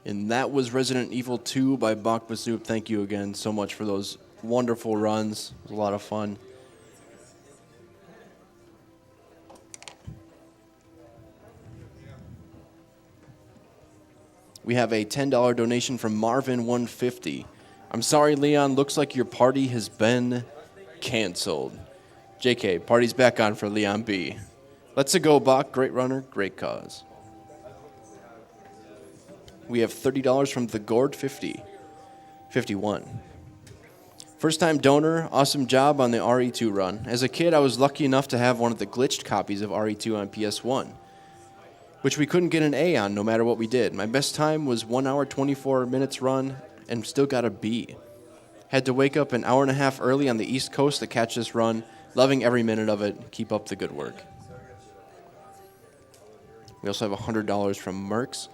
And that was Resident Evil 2 by Bach Basoup. Thank you again so much for those wonderful runs. It was a lot of fun. We have a $10 donation from Marvin150. I'm sorry, Leon. Looks like your party has been canceled. JK, party's back on for Leon B. Let's go, Bach. Great runner, great cause. We have $30 from the Gord 51. First time donor, awesome job on the RE2 run. As a kid, I was lucky enough to have one of the glitched copies of RE2 on PS1, which we couldn't get an A on no matter what we did. My best time was 1 hour, 24 minutes run and still got a B. Had to wake up an hour and a half early on the East Coast to catch this run. Loving every minute of it. Keep up the good work. We also have $100 from Mercs.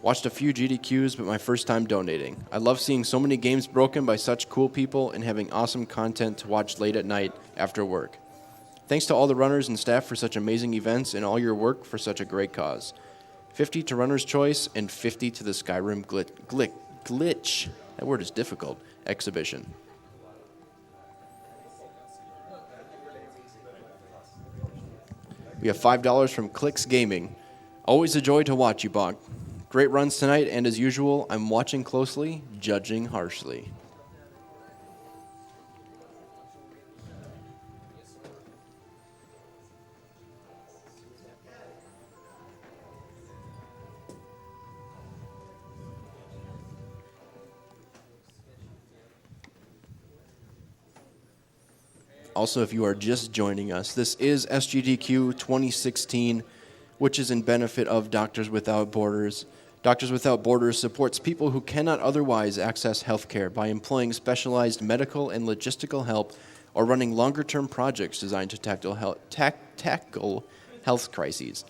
Watched a few GDQs, but my first time donating. I love seeing so many games broken by such cool people and having awesome content to watch late at night after work. Thanks to all the runners and staff for such amazing events and all your work for such a great cause. 50 to Runner's Choice and 50 to the Skyrim Glitch, that word is difficult, exhibition. We have $5 from Clicks Gaming. Always a joy to watch you, Bach. Great runs tonight, and as usual, I'm watching closely, judging harshly. Also, if you are just joining us, this is SGDQ 2016, which is in benefit of Doctors Without Borders. Doctors Without Borders supports people who cannot otherwise access healthcare by employing specialized medical and logistical help or running longer-term projects designed to tackle health crises.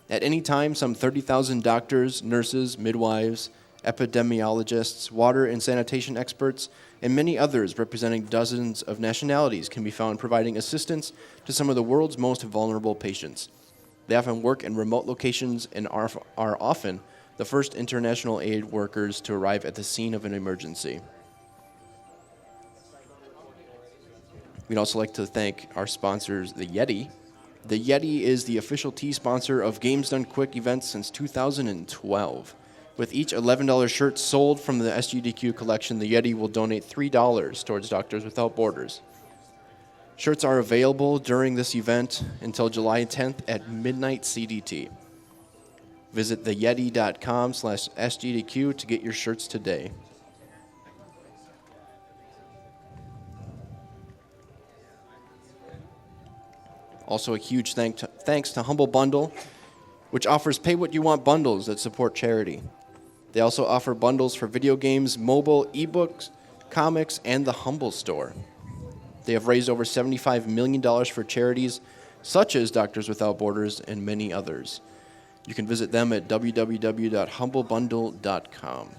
At any time, some 30,000 doctors, nurses, midwives, epidemiologists, water and sanitation experts, and many others representing dozens of nationalities can be found providing assistance to some of the world's most vulnerable patients. They often work in remote locations and are often the first international aid workers to arrive at the scene of an emergency. We'd also like to thank our sponsors, the Yeti. The Yeti is the official tea sponsor of Games Done Quick events since 2012. With each $11 shirt sold from the SGDQ collection, the Yeti will donate $3 towards Doctors Without Borders. Shirts are available during this event until July 10th at midnight CDT. Visit theyeti.com/SGDQ to get your shirts today. Also a huge thanks to Humble Bundle, which offers pay-what-you-want bundles that support charity. They also offer bundles for video games, mobile, ebooks, comics, and the Humble Store. They have raised over $75 million for charities such as Doctors Without Borders and many others. You can visit them at www.humblebundle.com.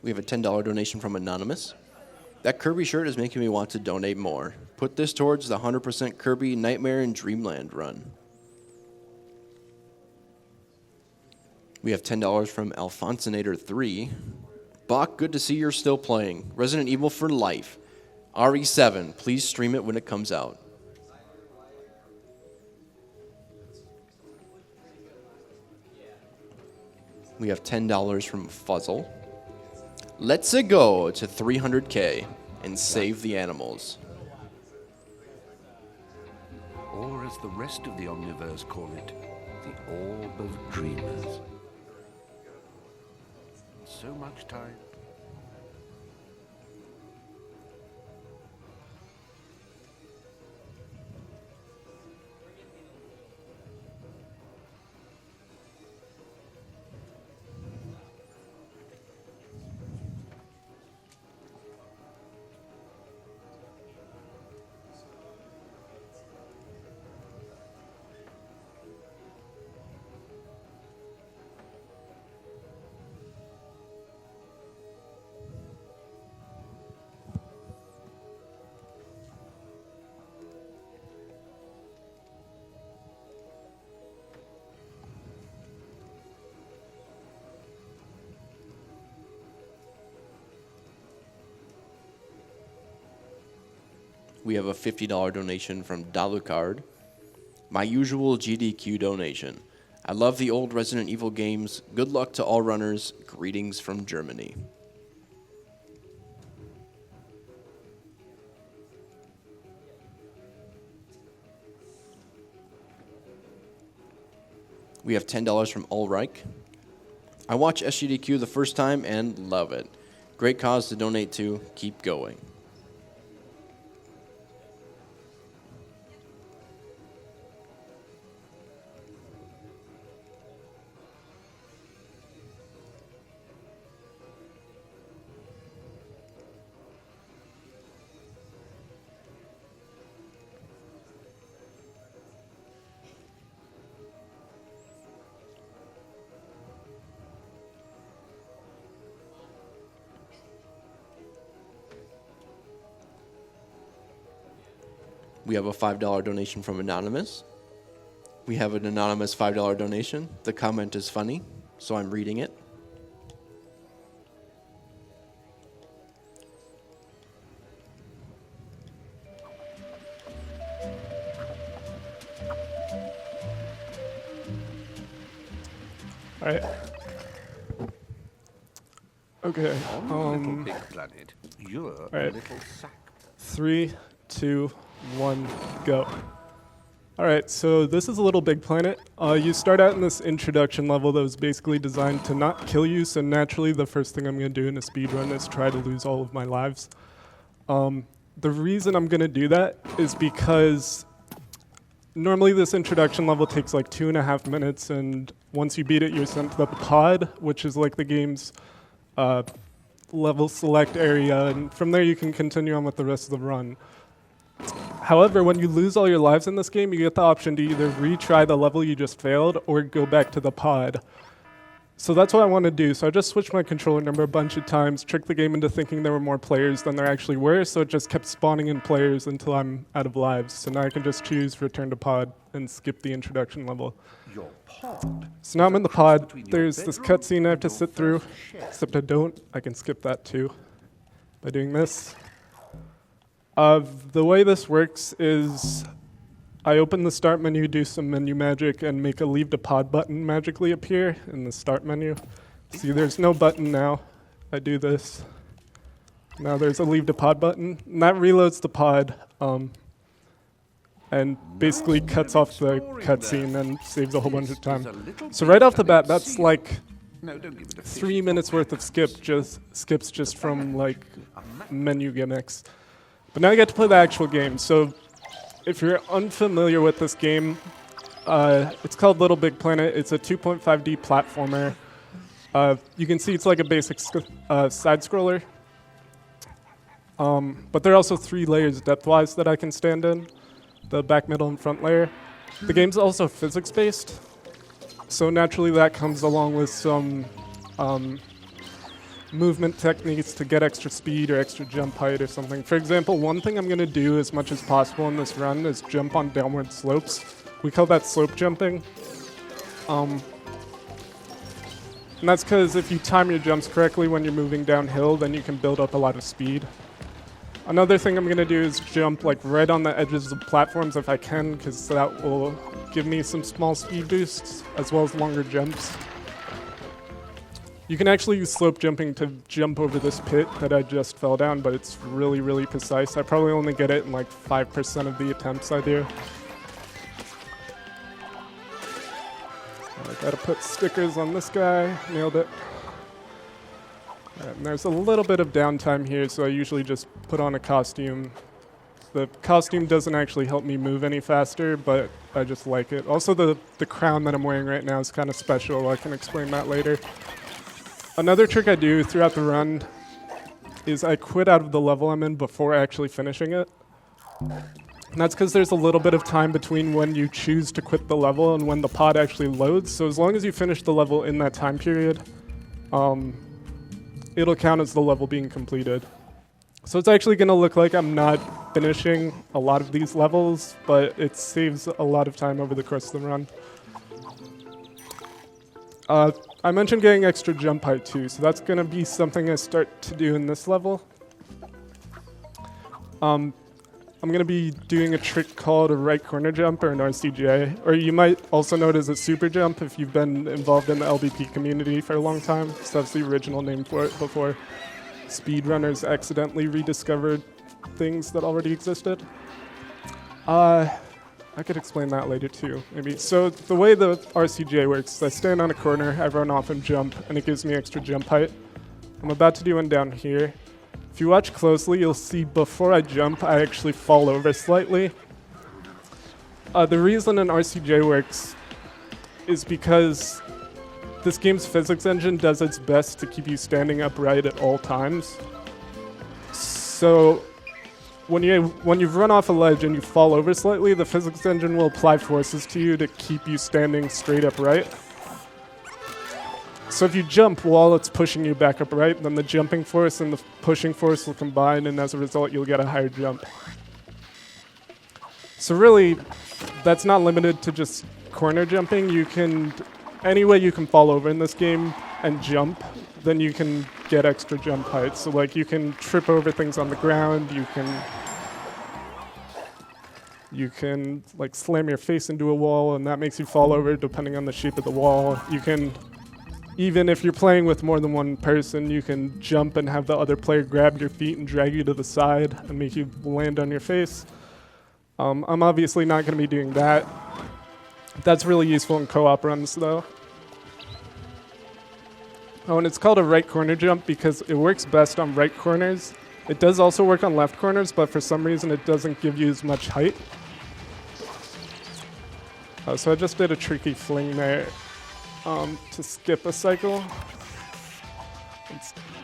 We have a $10 donation from Anonymous. That Kirby shirt is making me want to donate more. Put this towards the 100% Kirby Nightmare in Dreamland run. We have $10 from Alphonsinator3. Bach, good to see you're still playing. Resident Evil for life. RE7, please stream it when it comes out. We have $10 from Fuzzle. Let's go to 300K and save the animals. Or as the rest of the Omniverse call it, the Orb of Dreamers. So much time. We have a $50 donation from Dalucard. My usual GDQ donation. I love the old Resident Evil games. Good luck to all runners. Greetings from Germany. We have $10 from Ulrich. I watched SGDQ the first time and love it. Great cause to donate to. Keep going. We have a $5 donation from Anonymous. We have an anonymous $5 donation. The comment is funny, so I'm reading it. All right. Okay. LittleBigPlanet, you're right. a little sack. 3, 2, 1, go. Alright, so this is LittleBigPlanet. You start out in this introduction level that was basically designed to not kill you, so naturally the first thing I'm going to do in a speedrun is try to lose all of my lives. The reason I'm going to do that is because normally this introduction level takes like 2.5 minutes, and once you beat it, you're sent to the pod, which is like the game's level select area, and from there you can continue on with the rest of the run. However, when you lose all your lives in this game, you get the option to either retry the level you just failed or go back to the pod. So that's what I want to do. So I just switched my controller number a bunch of times, tricked the game into thinking there were more players than there actually were, so it just kept spawning in players until I'm out of lives. So now I can just choose return to pod and skip the introduction level. Your pod. So now I'm in the pod. There's this cutscene I have to sit through, except I don't. I can skip that too by doing this. The way this works is I open the start menu, do some menu magic, and make a leave to pod button magically appear in the start menu. See, there's no button now. I do this. Now there's a leave to pod button, and that reloads the pod and basically cuts off the cutscene and saves a whole bunch of time. So right off the bat, that's like 3 minutes worth of skips just from like menu gimmicks. But now I get to play the actual game. So if you're unfamiliar with this game, it's called LittleBigPlanet. It's a 2.5D platformer. You can see it's like a basic side-scroller. But there are also 3 layers depth-wise that I can stand in. The back, middle, and front layer. The game's also physics-based. So naturally that comes along with some movement techniques to get extra speed or extra jump height or something. For example, one thing I'm going to do as much as possible in this run is jump on downward slopes. We call that slope jumping. And that's because if you time your jumps correctly when you're moving downhill, then you can build up a lot of speed. Another thing I'm going to do is jump like right on the edges of platforms if I can, because that will give me some small speed boosts as well as longer jumps. You can actually use slope jumping to jump over this pit that I just fell down, but it's really, really precise. I probably only get it in like 5% of the attempts I do. I gotta put stickers on this guy. Nailed it. And there's a little bit of downtime here, so I usually just put on a costume. The costume doesn't actually help me move any faster, but I just like it. Also, the crown that I'm wearing right now is kind of special. I can explain that later. Another trick I do throughout the run is I quit out of the level I'm in before actually finishing it. And that's because there's a little bit of time between when you choose to quit the level and when the pod actually loads. So as long as you finish the level in that time period, it'll count as the level being completed. So it's actually going to look like I'm not finishing a lot of these levels, but it saves a lot of time over the course of the run. I mentioned getting extra jump height too, so that's going to be something I start to do in this level. I'm going to be doing a trick called a right corner jump, or an RCJ, or you might also know it as a super jump if you've been involved in the LBP community for a long time. So that's the original name for it before speedrunners accidentally rediscovered things that already existed. I could explain that later too, maybe. So the way the RCJ works is I stand on a corner, I run off and jump, and it gives me extra jump height. I'm about to do one down here. If you watch closely, you'll see before I jump, I actually fall over slightly. The reason an RCJ works is because this game's physics engine does its best to keep you standing upright at all times. So when you've run off a ledge and you fall over slightly, the physics engine will apply forces to you to keep you standing straight upright. So if you jump while it's pushing you back upright, then the jumping force and the pushing force will combine, and as a result, you'll get a higher jump. So really, that's not limited to just corner jumping. You can, any way you can fall over in this game and jump, then you can get extra jump height. So like you can trip over things on the ground, you can like slam your face into a wall and that makes you fall over depending on the shape of the wall. You can, even if you're playing with more than one person, you can jump and have the other player grab your feet and drag you to the side and make you land on your face. I'm obviously not going to be doing that. That's really useful in co-op runs though. Oh, and it's called a right corner jump because it works best on right corners. It does also work on left corners, but for some reason it doesn't give you as much height. So I just did a tricky fling there to skip a cycle.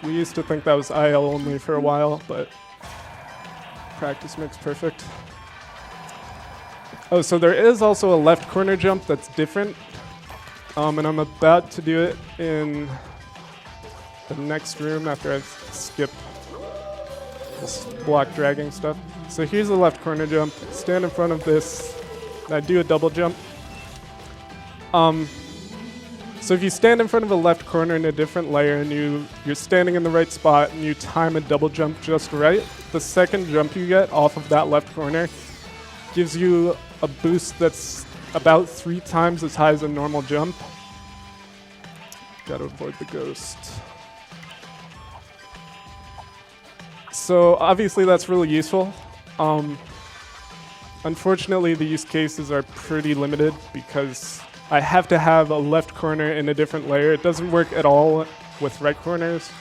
We used to think that was IL only for a while, but practice makes perfect. Oh, so there is also a left corner jump that's different, and I'm about to do it in the next room after I've skipped this block dragging stuff. So here's the left corner jump. Stand in front of this. I do a double jump. So if you stand in front of a left corner in a different layer and you're standing in the right spot and you time a double jump just right, the second jump you get off of that left corner gives you a boost that's about 3 times as high as a normal jump. Gotta avoid the ghost. So obviously that's really useful. Unfortunately, the use cases are pretty limited because I have to have a left corner in a different layer. It doesn't work at all with right corners.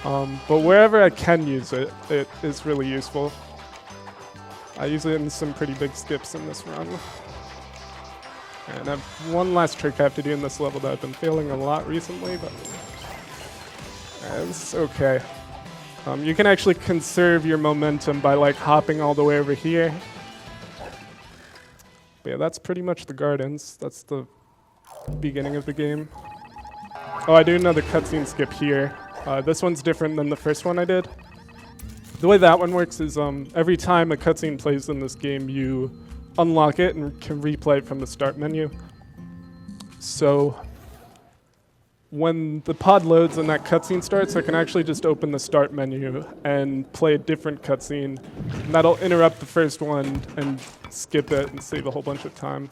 But wherever I can use it, it is really useful. I use it in some pretty big skips in this run. And I have one last trick I have to do in this level that I've been failing a lot recently, but it's okay. You can actually conserve your momentum by like hopping all the way over here. But yeah, that's pretty much the gardens. That's the beginning of the game. Oh, I do another cutscene skip here. This one's different than the first one I did. The way that one works is every time a cutscene plays in this game, you unlock it and can replay it from the start menu. So when the pod loads and that cutscene starts, I can actually just open the start menu and play a different cutscene. And that'll interrupt the first one and skip it and save a whole bunch of time.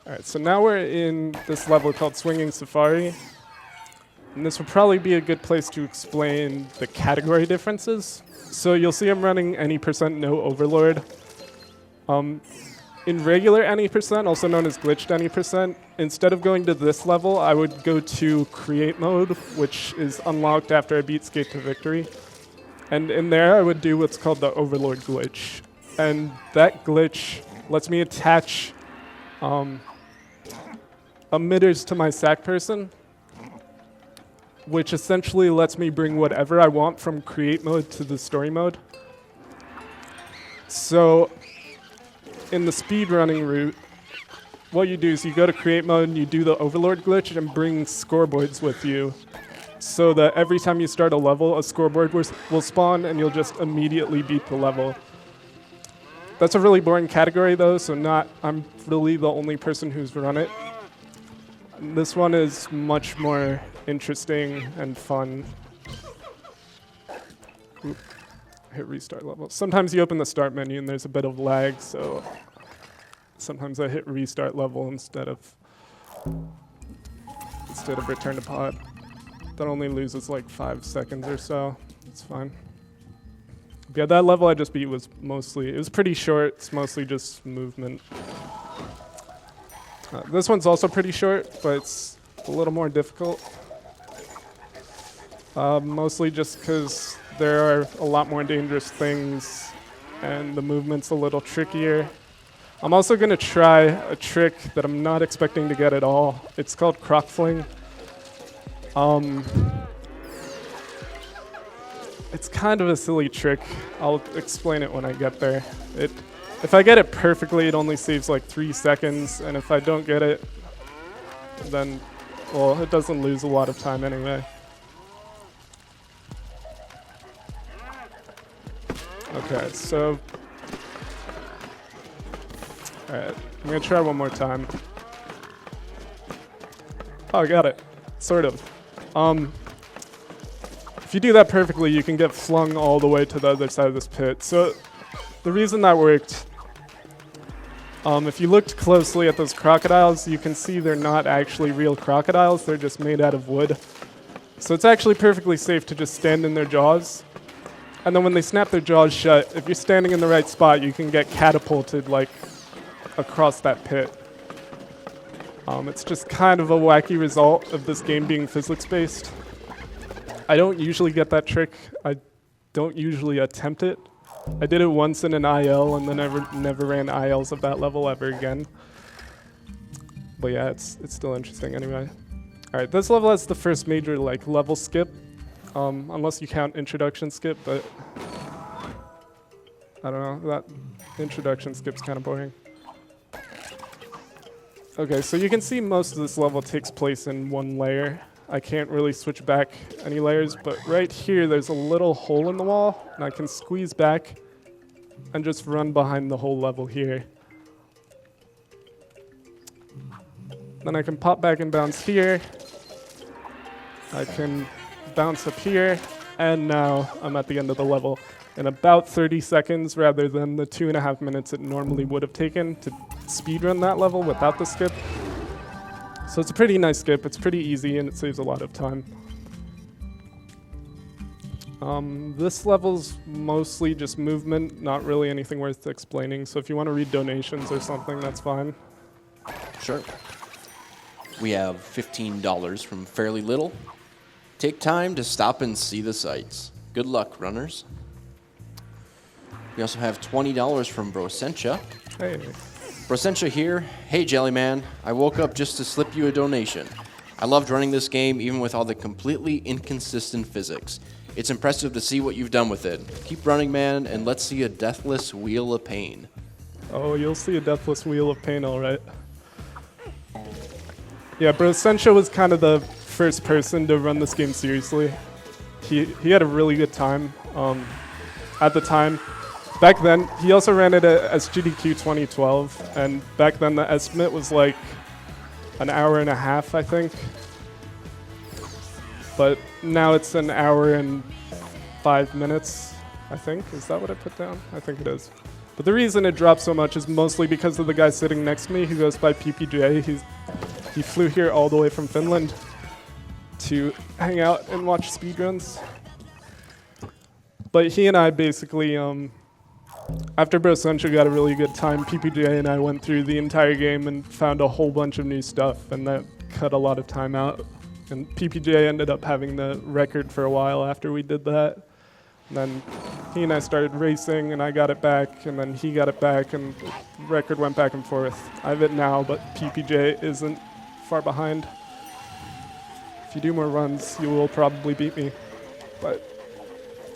Alright, so now we're in this level called Swinging Safari. And this would probably be a good place to explain the category differences. So you'll see I'm running any % no overlord. In regular any %, also known as glitched any %, instead of going to this level, I would go to create mode, which is unlocked after I beat Skate to Victory. And in there, I would do what's called the overlord glitch. And that glitch lets me attach emitters to my sack person, which essentially lets me bring whatever I want from create mode to the story mode. So in the speedrunning route, what you do is you go to create mode and you do the overlord glitch and bring scoreboards with you so that every time you start a level, a scoreboard will spawn and you'll just immediately beat the level. That's a really boring category though, so I'm really the only person who's run it. This one is much more interesting and fun. hit restart level. Sometimes you open the start menu and there's a bit of lag, so sometimes I hit restart level instead of return to pod. That only loses like 5 seconds or so. It's fine. Yeah, that level I just beat was it was pretty short. It's mostly just movement. This one's also pretty short, but it's a little more difficult. Mostly just because there are a lot more dangerous things and the movement's a little trickier. I'm also going to try a trick that I'm not expecting to get at all. It's called croc fling. It's kind of a silly trick. I'll explain it when I get there. If I get it perfectly, it only saves like 3 seconds, and if I don't get it, then, well, it doesn't lose a lot of time anyway. Okay, so, alright, I'm gonna try one more time. Oh, I got it, sort of. If you do that perfectly, you can get flung all the way to the other side of this pit. So the reason that worked, if you looked closely at those crocodiles, you can see they're not actually real crocodiles, they're just made out of wood. So it's actually perfectly safe to just stand in their jaws. And then when they snap their jaws shut, if you're standing in the right spot, you can get catapulted like across that pit. It's just kind of a wacky result of this game being physics-based. I don't usually get that trick. I don't usually attempt it. I did it once in an IL and then never ran ILs of that level ever again. But yeah, it's still interesting anyway. All right, this level has the first major like level skip, unless you count introduction skip, but I don't know, that introduction skip's kind of boring. Okay, so you can see most of this level takes place in one layer. I can't really switch back any layers, but right here there's a little hole in the wall, and I can squeeze back and just run behind the whole level here. Then I can pop back and bounce here. I can bounce up here, and now I'm at the end of the level in about 30 seconds rather than the 2.5 minutes it normally would have taken to speedrun that level without the skip. So it's a pretty nice skip, it's pretty easy, and it saves a lot of time. This level's mostly just movement, not really anything worth explaining, so if you want to read donations or something, that's fine. Sure. We have $15 from Fairly Little. Take time to stop and see the sights. Good luck, runners. We also have $20 from Brosentia. Hey. Brosentia here. Hey, Jellyman. I woke up just to slip you a donation. I loved running this game, even with all the completely inconsistent physics. It's impressive to see what you've done with it. Keep running, man, and let's see a deathless wheel of pain. Oh, you'll see a deathless wheel of pain, all right. Yeah, Brosentia was kind of the first person to run this game seriously. He had a really good time at the time. Back then, he also ran it at SGDQ2012, and back then the estimate was like an hour and a half, I think. But now it's an hour and 5 minutes, I think. Is that what I put down? I think it is. But the reason it dropped so much is mostly because of the guy sitting next to me who goes by PPJ. He flew here all the way from Finland to hang out and watch speedruns. But he and I basically, after Brosentia got a really good time, PPJ and I went through the entire game and found a whole bunch of new stuff, and that cut a lot of time out. And PPJ ended up having the record for a while after we did that. And then he and I started racing, and I got it back, and then he got it back, and the record went back and forth. I have it now, but PPJ isn't far behind. If you do more runs, you will probably beat me. But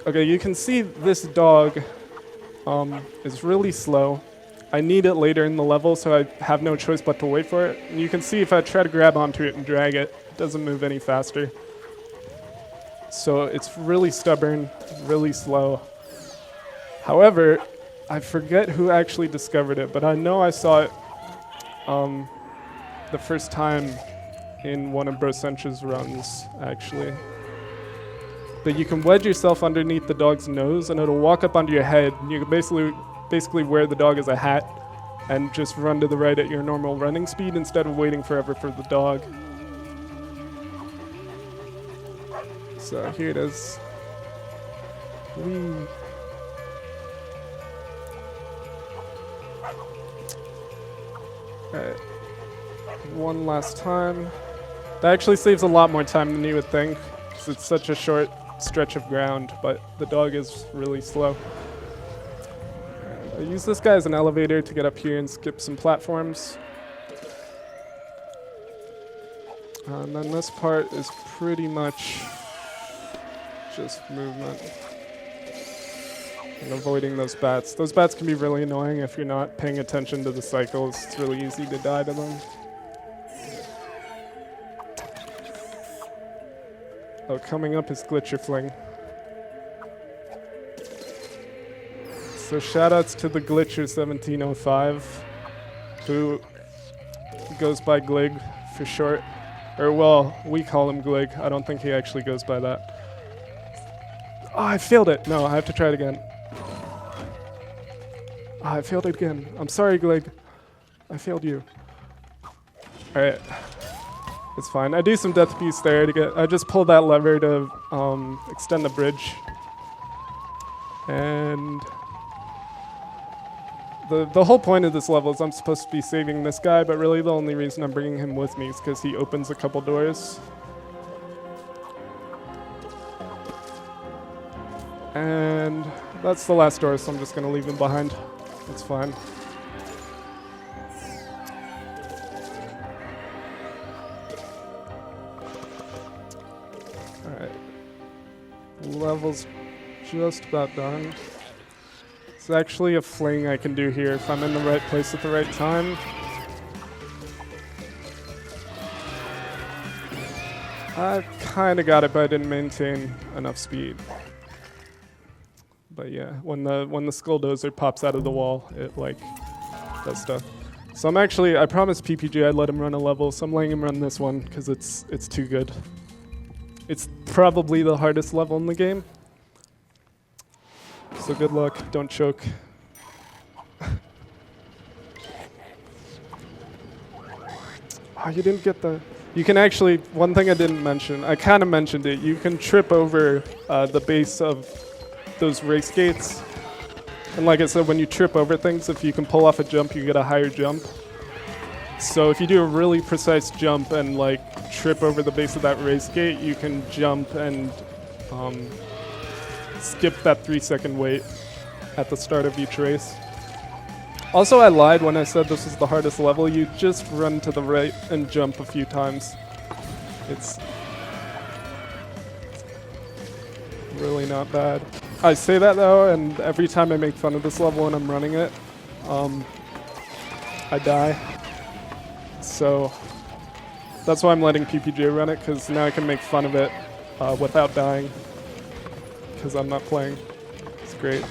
okay, you can see this dog is really slow. I need it later in the level, so I have no choice but to wait for it. And you can see if I try to grab onto it and drag it, it doesn't move any faster. So it's really stubborn, really slow. However, I forget who actually discovered it, but I know I saw it the first time in one of Brosentia's runs, actually. that you can wedge yourself underneath the dog's nose and it'll walk up onto your head. And you can basically wear the dog as a hat and just run to the right at your normal running speed instead of waiting forever for the dog. So here it is. Whee. Alright. One last time. That actually saves a lot more time than you would think, because it's such a short stretch of ground, but the dog is really slow. I use this guy as an elevator to get up here and skip some platforms. And then this part is pretty much just movement and avoiding those bats. Those bats can be really annoying if you're not paying attention to the cycles. It's really easy to die to them. Oh, coming up is Glitcher Fling. So shoutouts to the Glitcher 1705, who goes by Glig for short. Or well, we call him Glig. I don't think he actually goes by that. Oh, I failed it. No, I have to try it again. Oh, I failed it again. I'm sorry, Glig. I failed you. Alright. It's fine. I do some death piece there to get... I just pulled that lever to extend the bridge. And... The whole point of this level is I'm supposed to be saving this guy, but really the only reason I'm bringing him with me is because he opens a couple doors. And that's the last door, so I'm just going to leave him behind. It's fine. Alright. Level's just about done. It's actually a fling I can do here if I'm in the right place at the right time. I kind of got it, but I didn't maintain enough speed. But yeah, when the Skulldozer pops out of the wall, it like does stuff. So I promised PPG I'd let him run a level, so I'm letting him run this one because it's too good. It's probably the hardest level in the game. So good luck, don't choke. Oh, you didn't get the... You can actually, one thing I didn't mention, I kind of mentioned it, you can trip over the base of those race gates. And like I said, when you trip over things, if you can pull off a jump, you get a higher jump. So if you do a really precise jump and like trip over the base of that race gate, you can jump and skip that 3-second wait at the start of each race. Also, I lied when I said this was the hardest level. You just run to the right and jump a few times. It's really not bad. I say that though, and every time I make fun of this level when I'm running it, I die. So that's why I'm letting PPJ run it, because now I can make fun of it without dying. Because I'm not playing. It's great.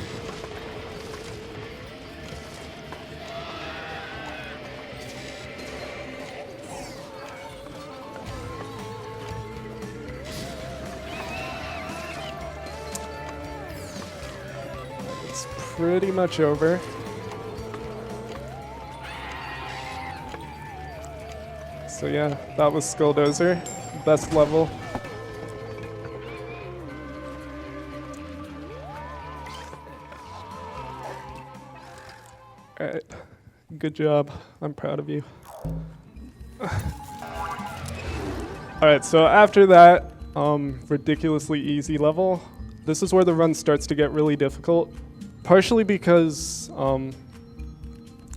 It's pretty much over. So yeah, that was Skulldozer. Best level. Alright, good job. I'm proud of you. Alright, so after that ridiculously easy level, this is where the run starts to get really difficult. Partially because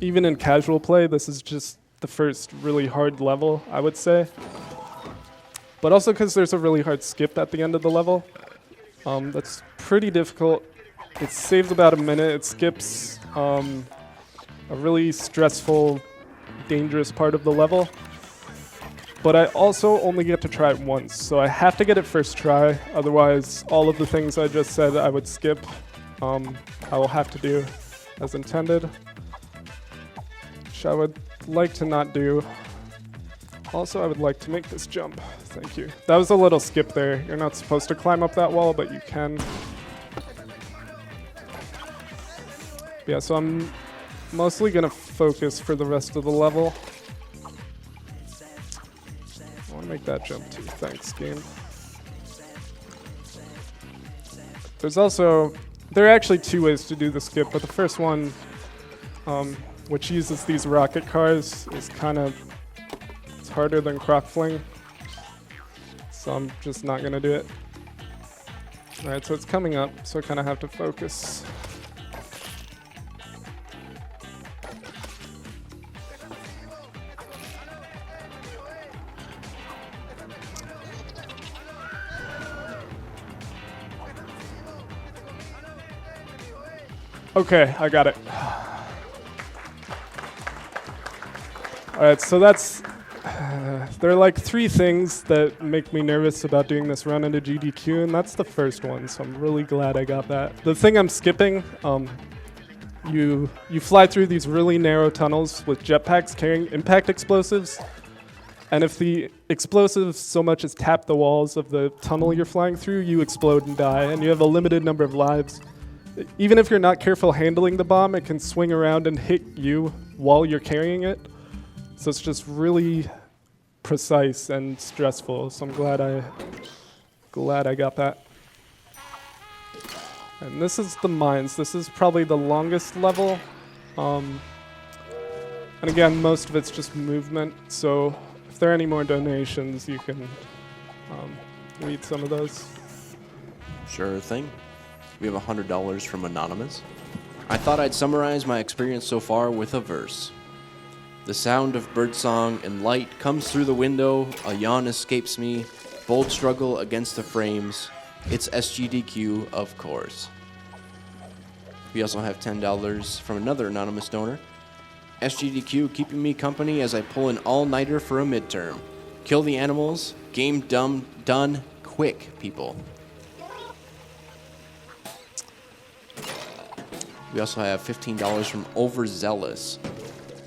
even in casual play, this is just the first really hard level, I would say. But also because there's a really hard skip at the end of the level. That's pretty difficult. It saves about a minute. It skips a really stressful, dangerous part of the level. But I also only get to try it once, so I have to get it first try. Otherwise, all of the things I just said I would skip, I will have to do as intended, which I would like to not do. Also, I would like to make this jump. Thank you. That was a little skip there. You're not supposed to climb up that wall, but you can. Yeah, so I'm mostly going to focus for the rest of the level. I want to make that jump too. Thanks, game. There's also... There are actually two ways to do the skip, but the first one, which uses these rocket cars, is kind of... It's harder than croc fling. So I'm just not going to do it. Alright, so it's coming up, so I kind of have to focus. Okay, I got it. Alright, so that's... there are like 3 things that make me nervous about doing this run into GDQ, and that's the first one, so I'm really glad I got that. The thing I'm skipping, you fly through these really narrow tunnels with jetpacks carrying impact explosives, and if the explosives so much as tap the walls of the tunnel you're flying through, you explode and die, and you have a limited number of lives. Even if you're not careful handling the bomb, it can swing around and hit you while you're carrying it. So it's just really precise and stressful. So I'm glad I got that. And this is the mines. This is probably the longest level. And again, most of it's just movement. So if there are any more donations, you can read some of those. Sure thing. We have $100 from Anonymous. I thought I'd summarize my experience so far with a verse. The sound of birdsong and light comes through the window, a yawn escapes me, bold struggle against the frames. It's SGDQ, of course. We also have $10 from another anonymous donor. SGDQ keeping me company as I pull an all-nighter for a midterm. Kill the animals, game done quick, people. We also have $15 from Overzealous.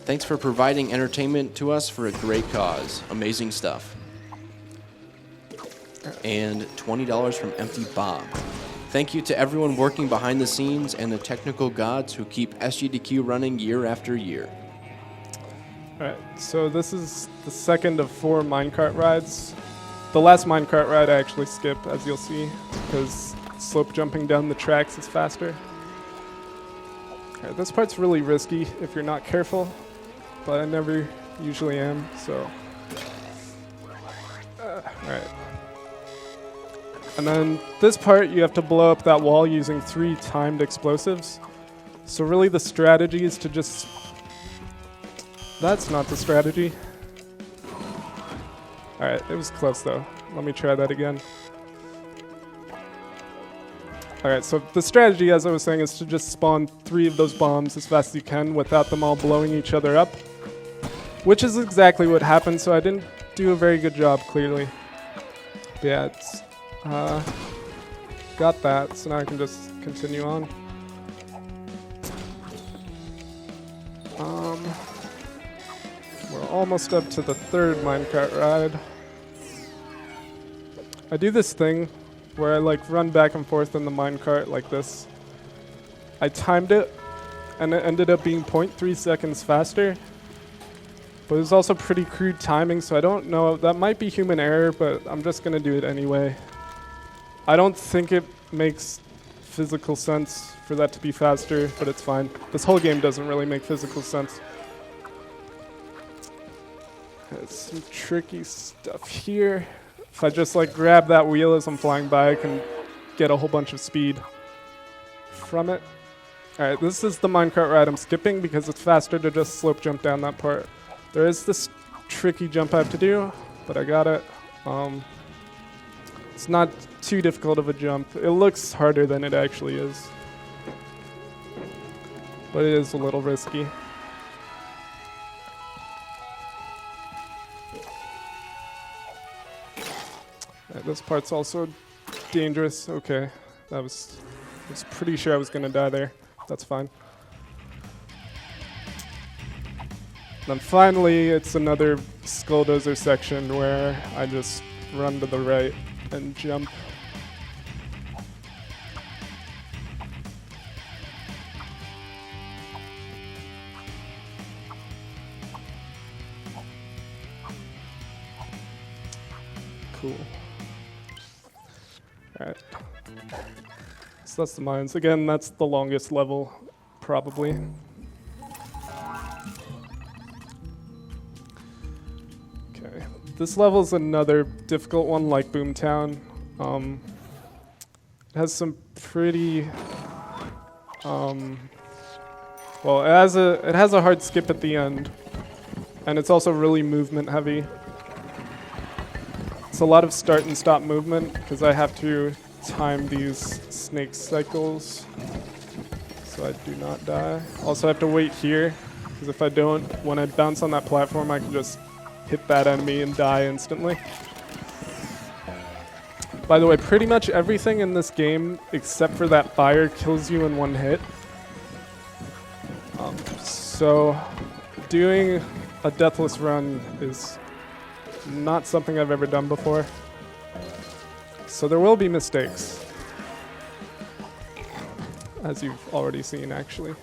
Thanks for providing entertainment to us for a great cause. Amazing stuff. And $20 from Empty Bob. Thank you to everyone working behind the scenes and the technical gods who keep SGDQ running year after year. Alright, so this is the second of 4 minecart rides. The last minecart ride I actually skip, as you'll see, because slope jumping down the tracks is faster. Alright, this part's really risky if you're not careful, but I never usually am, so... Alright. And then this part, you have to blow up that wall using 3 timed explosives. So really the strategy is to just... That's not the strategy. Alright, it was close though. Let me try that again. Alright, so the strategy, as I was saying, is to just spawn 3 of those bombs as fast as you can without them all blowing each other up. Which is exactly what happened, so I didn't do a very good job, clearly. But yeah, it's... got that, so now I can just continue on. We're almost up to the 3rd minecart ride. I do this thing where I like run back and forth in the minecart like this. I timed it, and it ended up being 0.3 seconds faster. But it was also pretty crude timing, so I don't know. That might be human error, but I'm just going to do it anyway. I don't think it makes physical sense for that to be faster, but it's fine. This whole game doesn't really make physical sense. There's some tricky stuff here. If I just like grab that wheel as I'm flying by, I can get a whole bunch of speed from it. Alright, this is the minecart ride I'm skipping because it's faster to just slope jump down that part. There is this tricky jump I have to do, but I got it. It's not too difficult of a jump. It looks harder than it actually is. But it is a little risky. This part's also dangerous. Okay, I was pretty sure I was gonna die there. That's fine. Then finally, it's another Skulldozer section where I just run to the right and jump. Cool. Alright. So that's the mines. Again, that's the longest level, probably. Okay. This level's another difficult one, like Boomtown. It has some pretty... well, it has a hard skip at the end. And it's also really movement heavy. It's a lot of start and stop movement, because I have to time these snake cycles so I do not die. Also I have to wait here, because if I don't, when I bounce on that platform, I can just hit that enemy and die instantly. By the way, pretty much everything in this game, except for that fire, kills you in one hit. So doing a deathless run is not something I've ever done before. So there will be mistakes, as you've already seen, actually.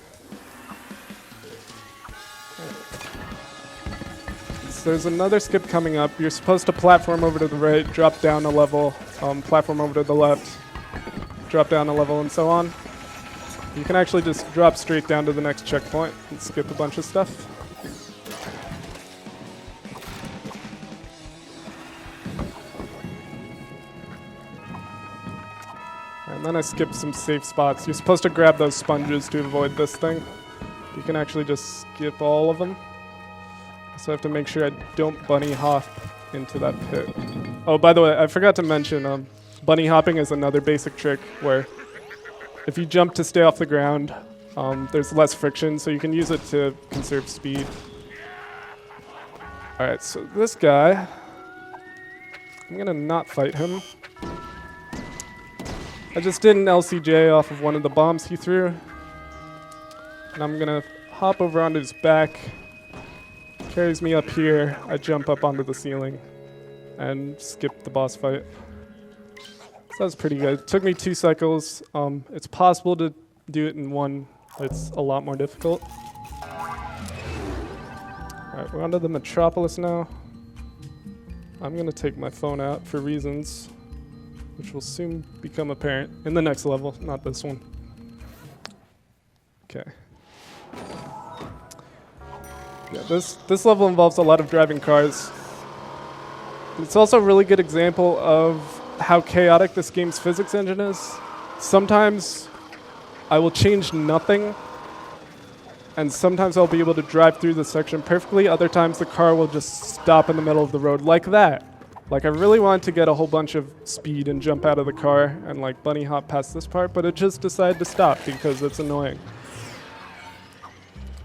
So there's another skip coming up. You're supposed to platform over to the right, drop down a level, platform over to the left, drop down a level, and so on. You can actually just drop straight down to the next checkpoint and skip a bunch of stuff. And then I skipped some safe spots. You're supposed to grab those sponges to avoid this thing. You can actually just skip all of them. So I have to make sure I don't bunny hop into that pit. Oh, by the way, I forgot to mention, bunny hopping is another basic trick where if you jump to stay off the ground, there's less friction, so you can use it to conserve speed. Alright, so this guy, I'm gonna not fight him. I just did an LCJ off of one of the bombs he threw. And I'm gonna hop over onto his back. Carries me up here. I jump up onto the ceiling and skip the boss fight. So that was pretty good. It took me 2 cycles. It's possible to do it in one. It's a lot more difficult. Alright, we're onto the Metropolis now. I'm gonna take my phone out for reasons which will soon become apparent in the next level, not this one. Okay. Yeah, this level involves a lot of driving cars. It's also a really good example of how chaotic this game's physics engine is. Sometimes I will change nothing, and sometimes I'll be able to drive through the section perfectly. Other times the car will just stop in the middle of the road like that. Like, I really wanted to get a whole bunch of speed and jump out of the car and like bunny hop past this part, but it just decided to stop because it's annoying.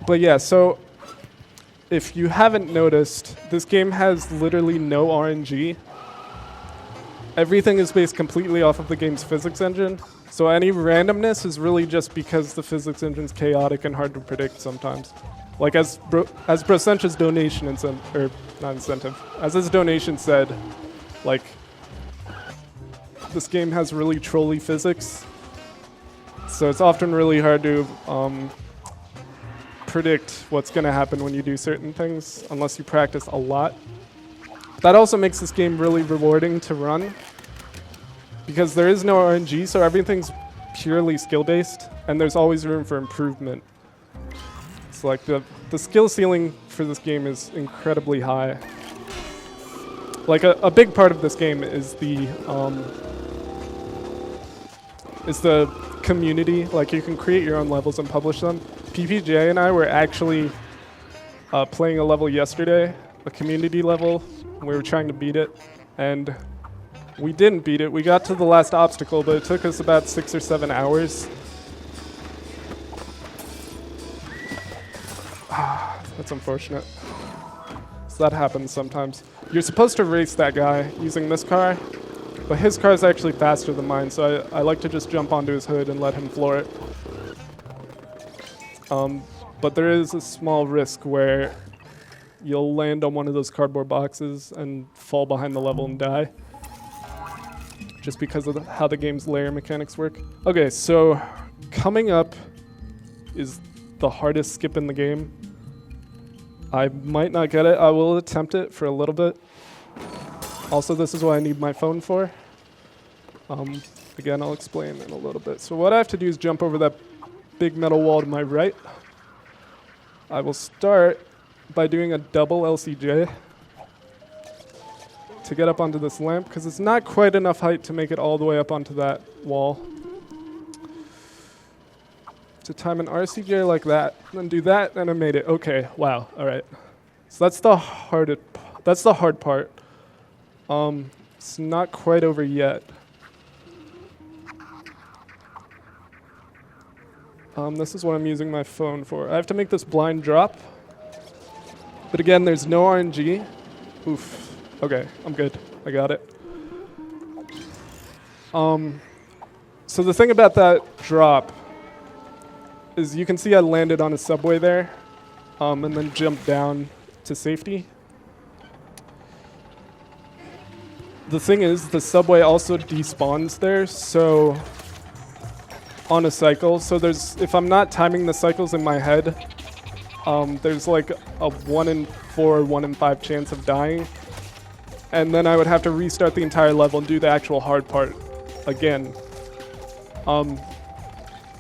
But yeah, so if you haven't noticed, this game has literally no RNG. Everything is based completely off of the game's physics engine. So any randomness is really just because the physics engine's chaotic and hard to predict sometimes. Like as Brosench's donation as his donation said, like, this game has really trolly physics. So it's often really hard to predict what's going to happen when you do certain things unless you practice a lot. That also makes this game really rewarding to run because there is no RNG, so everything's purely skill-based, and there's always room for improvement. It's like the skill ceiling for this game is incredibly high. Like a big part of this game is the community. Like, you can create your own levels and publish them. PPJ and I were actually playing a level yesterday, a community level. We were trying to beat it, and we didn't beat it. We got to the last obstacle, but it took us about 6 or 7 hours. That's unfortunate. So that happens sometimes. You're supposed to race that guy using this car, but his car is actually faster than mine, so I like to just jump onto his hood and let him floor it. But there is a small risk where you'll land on one of those cardboard boxes and fall behind the level and die. Just because of how the game's layer mechanics work. Okay, so coming up is the hardest skip in the game. I might not get it. I will attempt it for a little bit. Also, this is what I need my phone for. Again, I'll explain in a little bit. So what I have to do is jump over that big metal wall to my right. I will start by doing a double LCJ to get up onto this lamp, because it's not quite enough height to make it all the way up onto that wall. To time an RCJ like that, then do that, and I made it. Okay, wow, all right. So that's the hard part. It's not quite over yet. This is what I'm using my phone for. I have to make this blind drop. But again, there's no RNG. Oof. Okay, I'm good. I got it. So the thing about that drop is you can see I landed on a subway there, and then jumped down to safety. The thing is, the subway also despawns there, so on a cycle. So if I'm not timing the cycles in my head, there's like a 1 in 4, 1 in 5 chance of dying. And then I would have to restart the entire level and do the actual hard part again.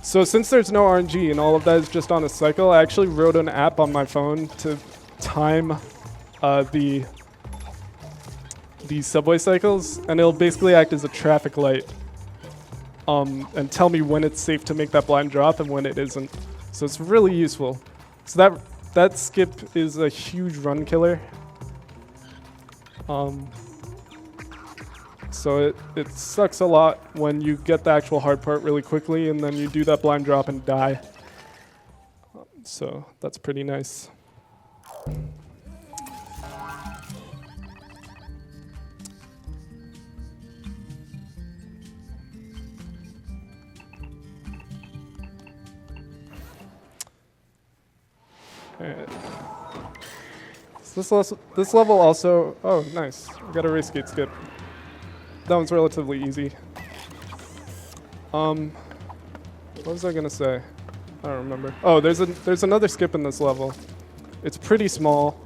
So since there's no RNG and all of that is just on a cycle, I actually wrote an app on my phone to time the subway cycles, and it'll basically act as a traffic light and tell me when it's safe to make that blind drop and when it isn't. So it's really useful. So that skip is a huge run killer. So it sucks a lot when you get the actual hard part really quickly and then you do that blind drop and die. So that's pretty nice. Alright. So this level also, oh nice, we got a race gate skip. That one's relatively easy. What was I gonna say? I don't remember. Oh, there's another skip in this level. It's pretty small.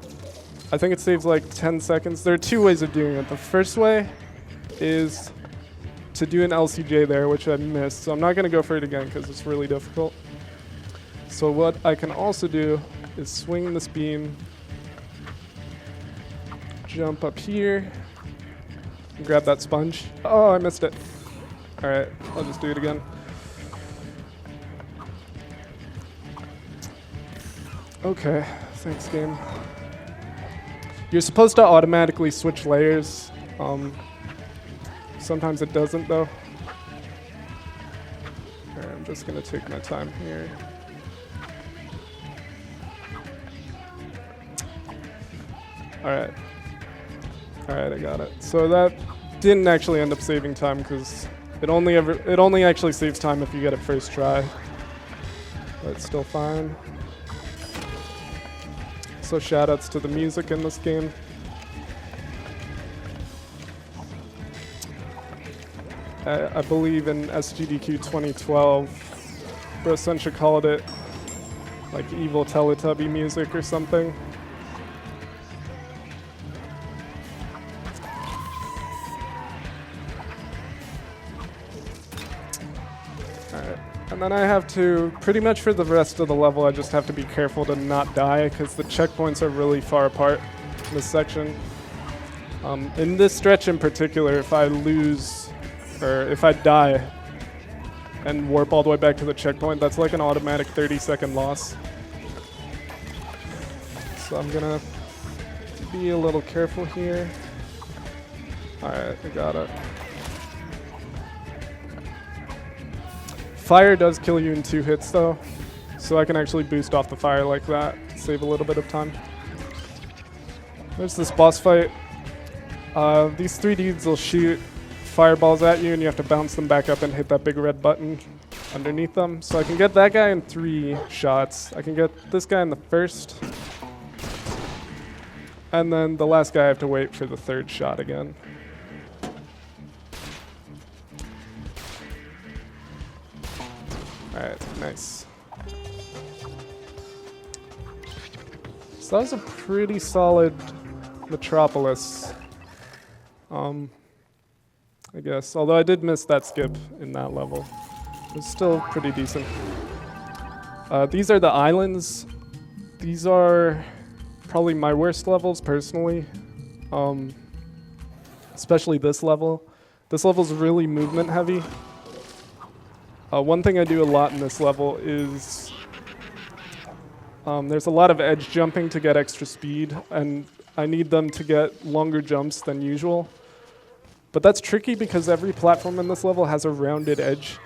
I think it saves like 10 seconds. There are two ways of doing it. The first way is to do an LCJ there, which I missed. So I'm not gonna go for it again because it's really difficult. So what I can also do is swing this beam, jump up here, and grab that sponge. Oh, I missed it. All right, I'll just do it again. Okay, thanks game. You're supposed to automatically switch layers. Sometimes it doesn't though. All right, I'm just gonna take my time here. Alright, I got it. So that didn't actually end up saving time because it only actually saves time if you get it first try. But it's still fine. So shoutouts to the music in this game. I believe in SGDQ2016, Bro Sencha called it like evil Teletubby music or something. And then I have to, pretty much for the rest of the level, I just have to be careful to not die because the checkpoints are really far apart in this section. In this stretch in particular, if I lose, or if I die and warp all the way back to the checkpoint, that's like an automatic 30-second loss. So I'm gonna be a little careful here. Alright, I got it. Fire does kill you in 2 hits though, so I can actually boost off the fire like that, save a little bit of time. There's this boss fight. These 3 dudes will shoot fireballs at you and you have to bounce them back up and hit that big red button underneath them. So I can get that guy in 3 shots. I can get this guy in the first. And then the last guy I have to wait for the third shot again. Alright, nice. So that was a pretty solid Metropolis. I guess. Although I did miss that skip in that level. It was still pretty decent. These are the islands. These are probably my worst levels personally. Especially this level. This level's really movement heavy. One thing I do a lot in this level is there's a lot of edge jumping to get extra speed, and I need them to get longer jumps than usual. But that's tricky because every platform in this level has a rounded edge,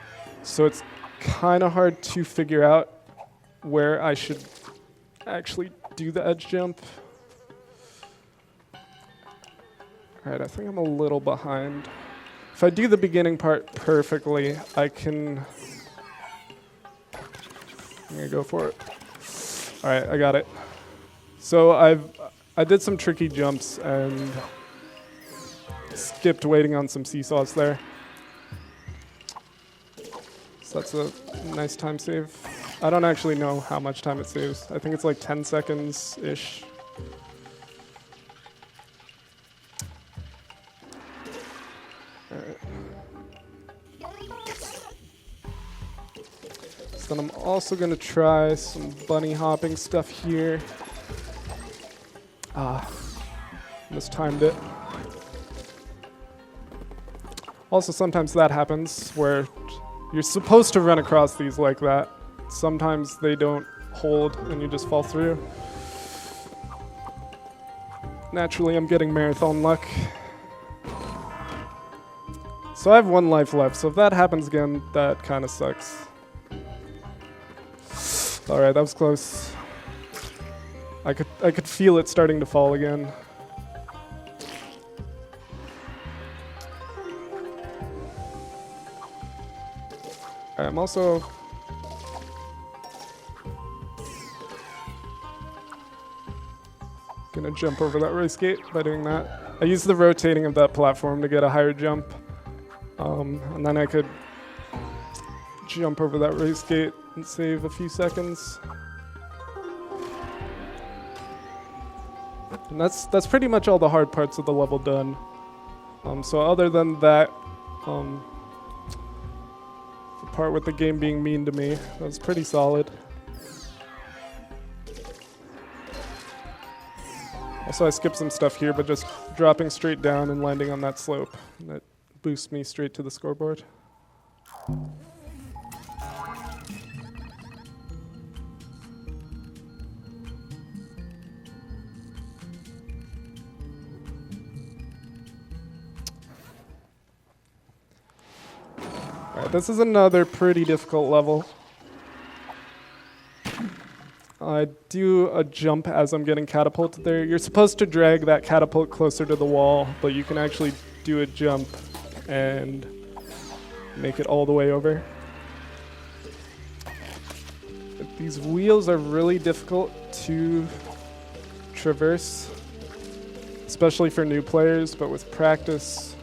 so it's kind of hard to figure out where I should actually do the edge jump. Alright, I think I'm a little behind. If I do the beginning part perfectly, I'm gonna go for it. Alright, I got it. So I did some tricky jumps and skipped waiting on some seesaws there. So that's a nice time save. I don't actually know how much time it saves. I think it's like 10 seconds-ish. Alright. So then I'm also going to try some bunny hopping stuff here. Mistimed it. Also, sometimes that happens where you're supposed to run across these like that. Sometimes they don't hold and you just fall through. Naturally, I'm getting marathon luck. So I have 1 life left, so if that happens again, that kind of sucks. Alright, that was close. I could feel it starting to fall again. I'm also gonna jump over that race gate by doing that. I use the rotating of that platform to get a higher jump, and then I could jump over that race gate and save a few seconds. And that's pretty much all the hard parts of the level done. So other than that, the part with the game being mean to me, that was pretty solid. Also, I skipped some stuff here, but just dropping straight down and landing on that slope, that boosts me straight to the scoreboard. Alright, this is another pretty difficult level. I do a jump as I'm getting catapulted there. You're supposed to drag that catapult closer to the wall, but you can actually do a jump and make it all the way over. But these wheels are really difficult to traverse, especially for new players, but with practice,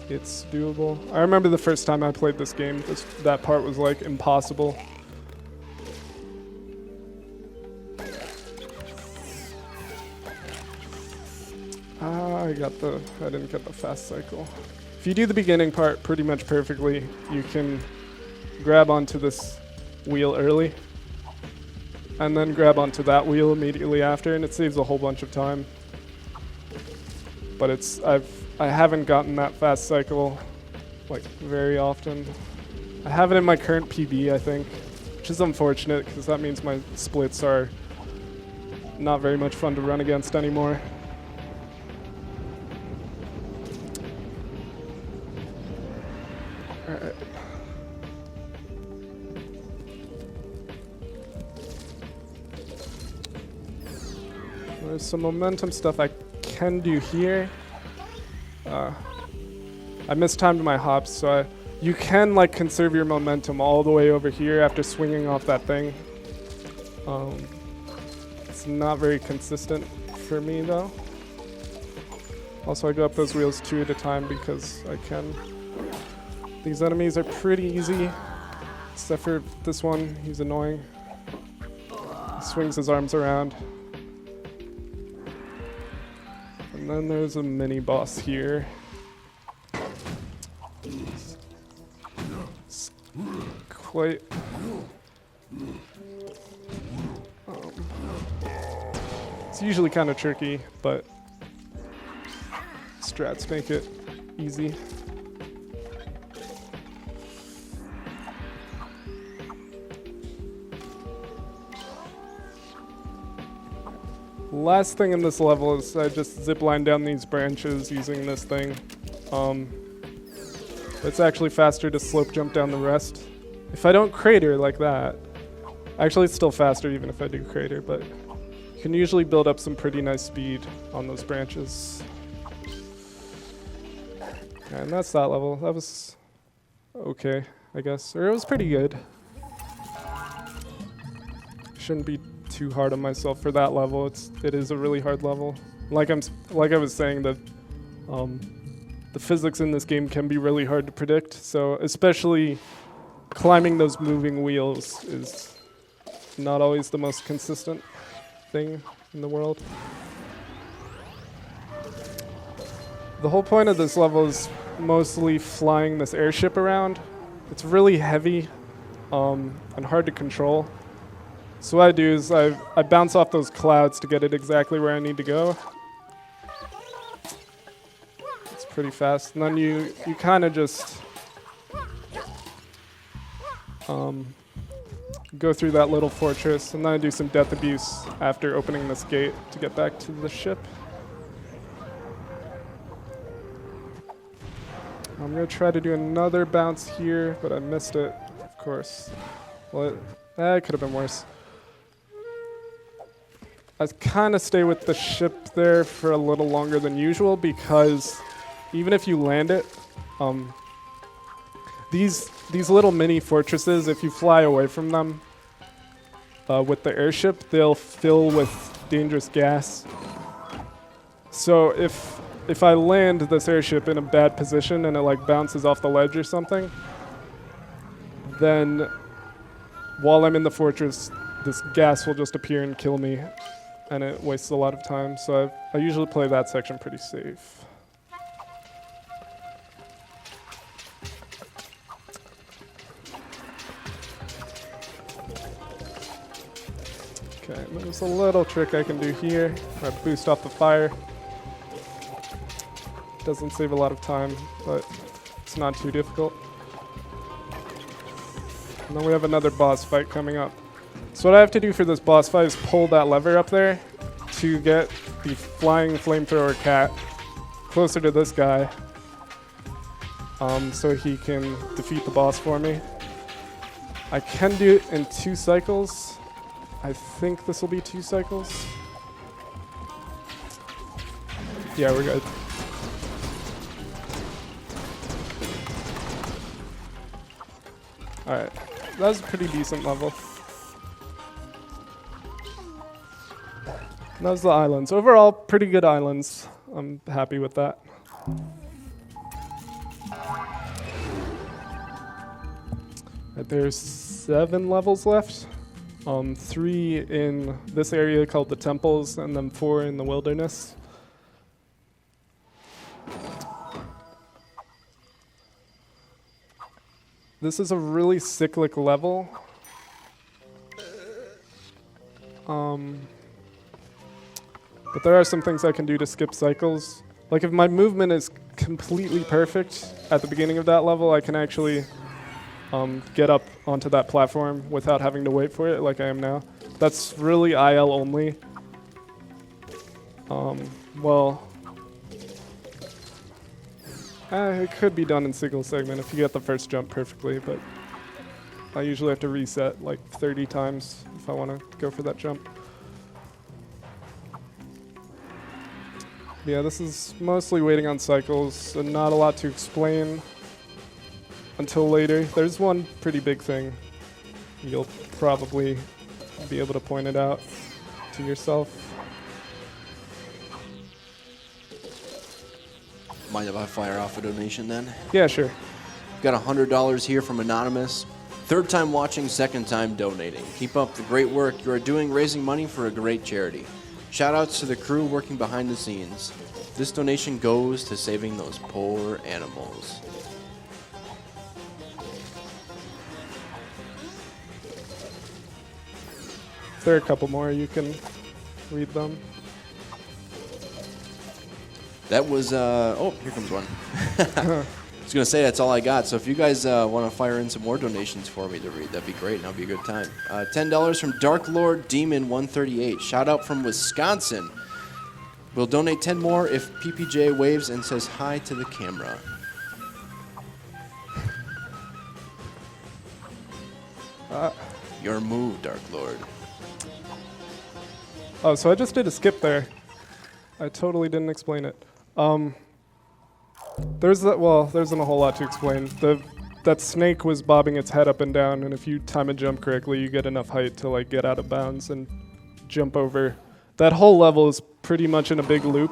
it's doable. I remember the first time I played this game, that part was like impossible. I didn't get the fast cycle. If you do the beginning part pretty much perfectly, you can grab onto this wheel early, and then grab onto that wheel immediately after, and it saves a whole bunch of time. But I haven't gotten that fast cycle like very often. I have it in my current PB, I think, which is unfortunate because that means my splits are not very much fun to run against anymore. Alright. There's some momentum stuff I can do here. I mistimed my hops, so you can like conserve your momentum all the way over here after swinging off that thing. It's not very consistent for me though. Also, I go up those wheels 2 at a time because I can. These enemies are pretty easy, except for this one. He's annoying. He swings his arms around. And then there's a mini boss here. It's quite. It's usually kind of tricky, but strats make it easy. Last thing in this level is I just zipline down these branches using this thing. It's actually faster to slope jump down the rest. If I don't crater like that, actually it's still faster even if I do crater, but you can usually build up some pretty nice speed on those branches. And that's that level. That was okay, I guess. Or it was pretty good. Shouldn't be too hard on myself for that level. It is a really hard level. Like I was saying, the physics in this game can be really hard to predict. So especially climbing those moving wheels is not always the most consistent thing in the world. The whole point of this level is mostly flying this airship around. It's really heavy and hard to control. So what I do is I bounce off those clouds to get it exactly where I need to go. It's pretty fast. And then you kind of just go through that little fortress, and then I do some death abuse after opening this gate to get back to the ship. I'm going to try to do another bounce here, but I missed it, of course. Well, it could have been worse. I kind of stay with the ship there for a little longer than usual because even if you land it, these little mini fortresses, if you fly away from them with the airship, they'll fill with dangerous gas. So if I land this airship in a bad position and it like bounces off the ledge or something, then while I'm in the fortress, this gas will just appear and kill me, and it wastes a lot of time. So I usually play that section pretty safe. Okay, there's a little trick I can do here. I boost off the fire. Doesn't save a lot of time, but it's not too difficult. And then we have another boss fight coming up. So what I have to do for this boss fight is pull that lever up there to get the flying flamethrower cat closer to this guy so he can defeat the boss for me. I can do it in 2 cycles. I think this will be 2 cycles. Yeah, we're good. Alright, that was a pretty decent level. And that was the islands. Overall, pretty good islands. I'm happy with that. Right, there's 7 levels left. 3 in this area called the temples, and then 4 in the wilderness. This is a really cyclic level. But there are some things I can do to skip cycles. Like if my movement is completely perfect at the beginning of that level, I can actually get up onto that platform without having to wait for it like I am now. That's really IL only. It could be done in single segment if you get the first jump perfectly, but I usually have to reset like 30 times if I want to go for that jump. Yeah, this is mostly waiting on cycles and not a lot to explain until later. There's one pretty big thing. You'll probably be able to point it out to yourself. Mind if I fire off a donation then? Yeah, sure. Got $100 here from Anonymous. Third time watching, second time donating. Keep up the great work you are doing raising money for a great charity. Shout outs to the crew working behind the scenes. This donation goes to saving those poor animals. There are a couple more, you can read them. That was, oh, here comes one. I was going to say that's all I got, so if you guys want to fire in some more donations for me to read, that'd be great, and that'll be a good time. $10 from Dark Lord Demon 138. Shout out from Wisconsin. We'll donate 10 more if PPJ waves and says hi to the camera. Your move, Dark Lord. Oh, so I just did a skip there. I totally didn't explain it. There isn't a whole lot to explain. That snake was bobbing its head up and down, and if you time a jump correctly, you get enough height to like get out of bounds and jump over. That whole level is pretty much in a big loop.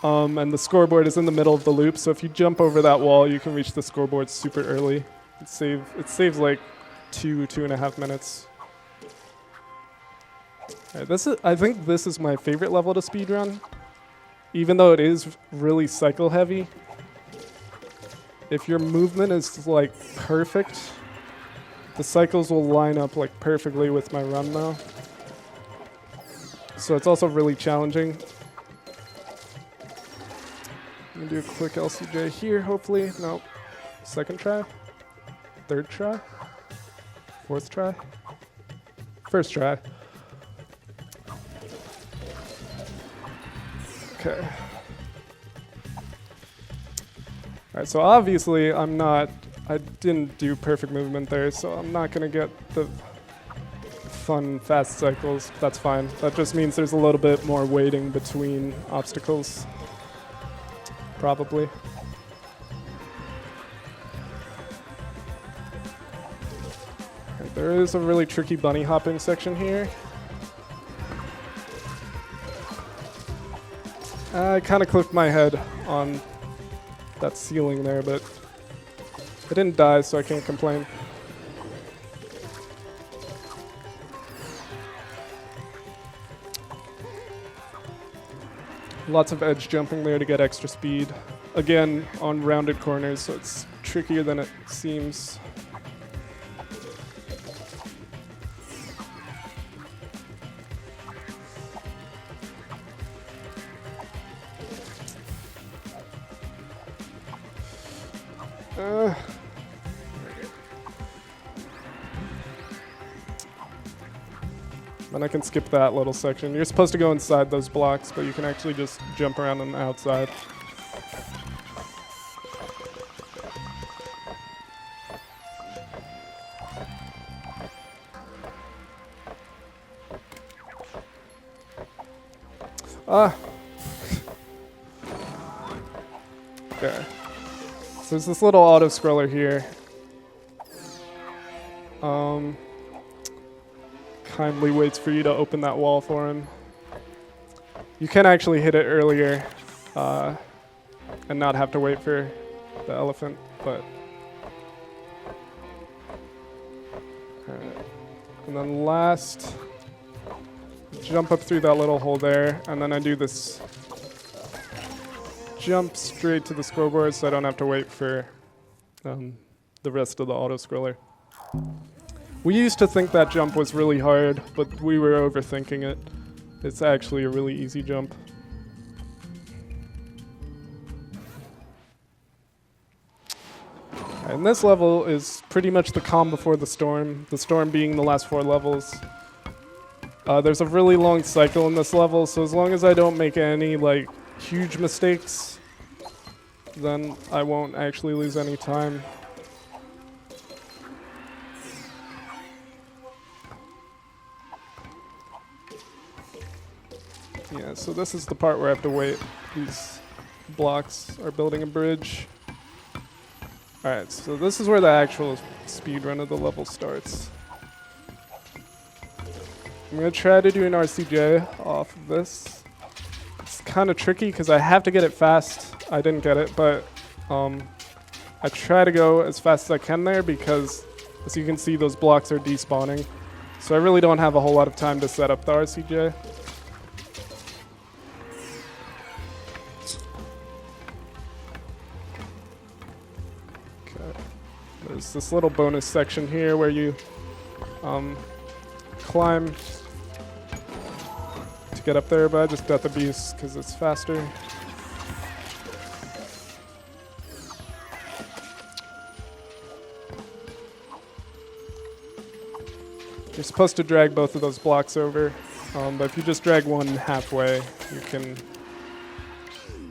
And the scoreboard is in the middle of the loop, so if you jump over that wall, you can reach the scoreboard super early. It saves like 2.5 minutes. All right, I think this is my favorite level to speedrun. Even though it is really cycle heavy, if your movement is like perfect, the cycles will line up like perfectly with my run now. So it's also really challenging. I'm gonna do a quick LCJ here, hopefully. Nope. Second try? Third try? Fourth try? First try. Okay. Alright, so obviously I didn't do perfect movement there, so I'm not gonna get the fun fast cycles. That's fine. That just means there's a little bit more waiting between obstacles. Probably. Okay, there is a really tricky bunny hopping section here. I kind of clipped my head on that ceiling there, but I didn't die, so I can't complain. Lots of edge jumping there to get extra speed. Again, on rounded corners, so it's trickier than it seems. Then I can skip that little section. You're supposed to go inside those blocks, but you can actually just jump around on the outside. Okay. So there's this little auto scroller here. Kindly waits for you to open that wall for him. You can actually hit it earlier and not have to wait for the elephant, but... Alright. And then last, jump up through that little hole there, and then I do this jump straight to the scoreboard so I don't have to wait for the rest of the auto scroller. We used to think that jump was really hard, but we were overthinking it. It's actually a really easy jump. And this level is pretty much the calm before the storm being the last 4 levels. There's a really long cycle in this level, so as long as I don't make any like huge mistakes, then I won't actually lose any time. Yeah, so this is the part where I have to wait. These blocks are building a bridge. Alright, so this is where the actual speedrun of the level starts. I'm going to try to do an RCJ off of this. It's kind of tricky because I have to get it fast. I didn't get it, but I try to go as fast as I can there because, as you can see, those blocks are despawning. So I really don't have a whole lot of time to set up the RCJ. Okay. There's this little bonus section here where you climb to get up there, but I just got the beast because it's faster. You're supposed to drag both of those blocks over, but if you just drag one halfway, you can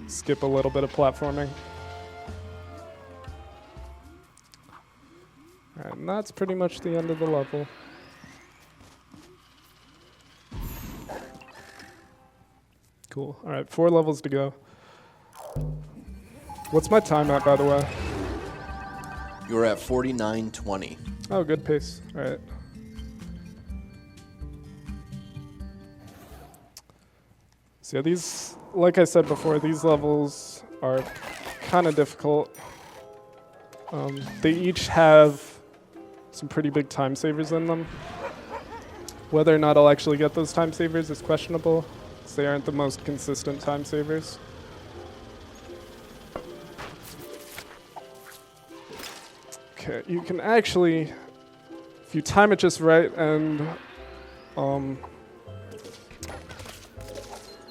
skip a little bit of platforming. Alright, and that's pretty much the end of the level. Cool. Alright, 4 levels to go. What's my time at, by the way? You're at 49:20. Oh, good pace. Alright. So yeah, these, like I said before, these levels are kind of difficult. They each have some pretty big time savers in them. Whether or not I'll actually get those time savers is questionable, because they aren't the most consistent time savers. Okay, you can actually, if you time it just right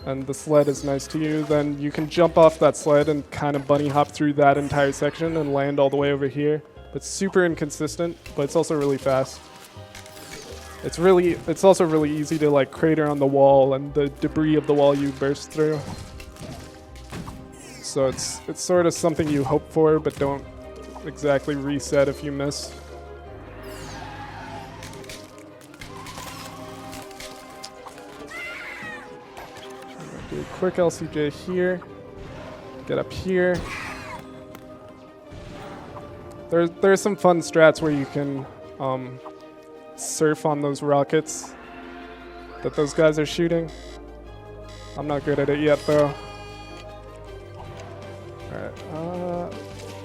and the sled is nice to you, then you can jump off that sled and kind of bunny hop through that entire section and land all the way over here. It's super inconsistent, but it's also really fast. It's also really easy to like crater on the wall and the debris of the wall you burst through. So it's sort of something you hope for, but don't exactly reset if you miss. Do a quick LCJ here. Get up here. There's some fun strats where you can surf on those rockets that those guys are shooting. I'm not good at it yet, though. Alright,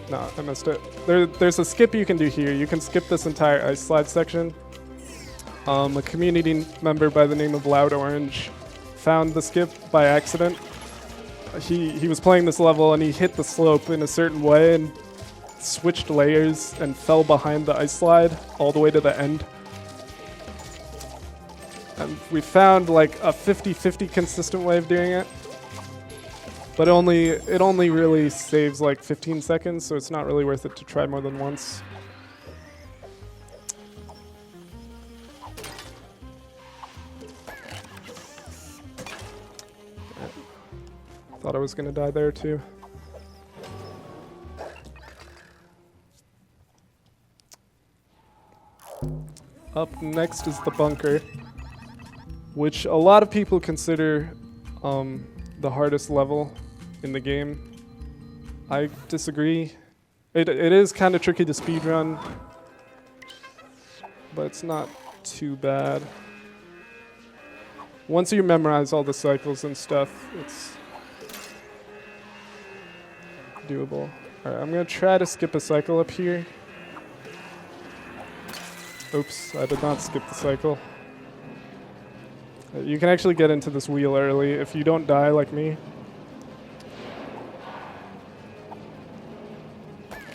no, I missed it. There's a skip you can do here. You can skip this entire ice slide section. A community member by the name of Loud Orange found the skip by accident. He was playing this level and he hit the slope in a certain way and switched layers and fell behind the ice slide all the way to the end. And we found like a 50-50 consistent way of doing it. But it only really saves like 15 seconds, so it's not really worth it to try more than once. Thought I was gonna die there too. Up next is the bunker, which a lot of people consider the hardest level in the game. I disagree. It is kind of tricky to speedrun, but it's not too bad. Once you memorize all the cycles and stuff, it's doable. Alright, I'm gonna try to skip a cycle up here. Oops, I did not skip the cycle. You can actually get into this wheel early if you don't die like me.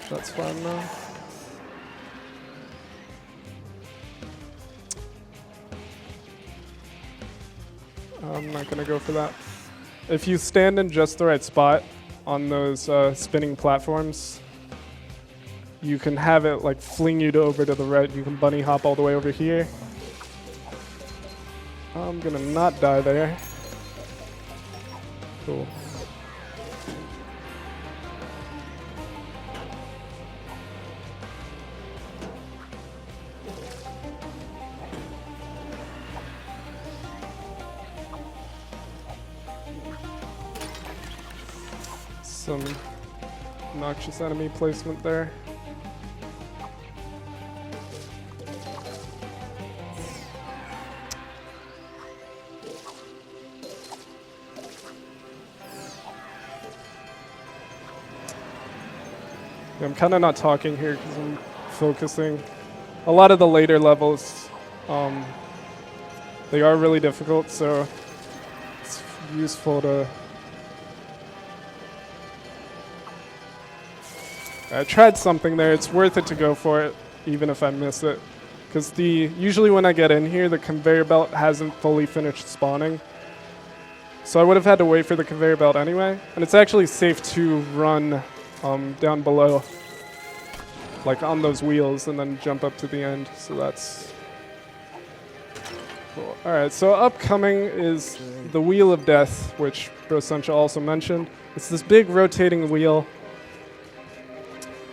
That's fine now. I'm not gonna go for that. If you stand in just the right spot on those spinning platforms, you can have it like fling you over to the right. You can bunny hop all the way over here. I'm gonna not die there. Cool. Some obnoxious enemy placement there. I'm kind of not talking here because I'm focusing. A lot of the later levels, they are really difficult, so it's useful to... I tried something there. It's worth it to go for it, even if I miss it. Because usually when I get in here, the conveyor belt hasn't fully finished spawning. So I would have had to wait for the conveyor belt anyway. And it's actually safe to run down below, like on those wheels, and then jump up to the end. So that's cool. All right, so upcoming is the Wheel of Death, which Bro Suncha also mentioned. It's this big rotating wheel.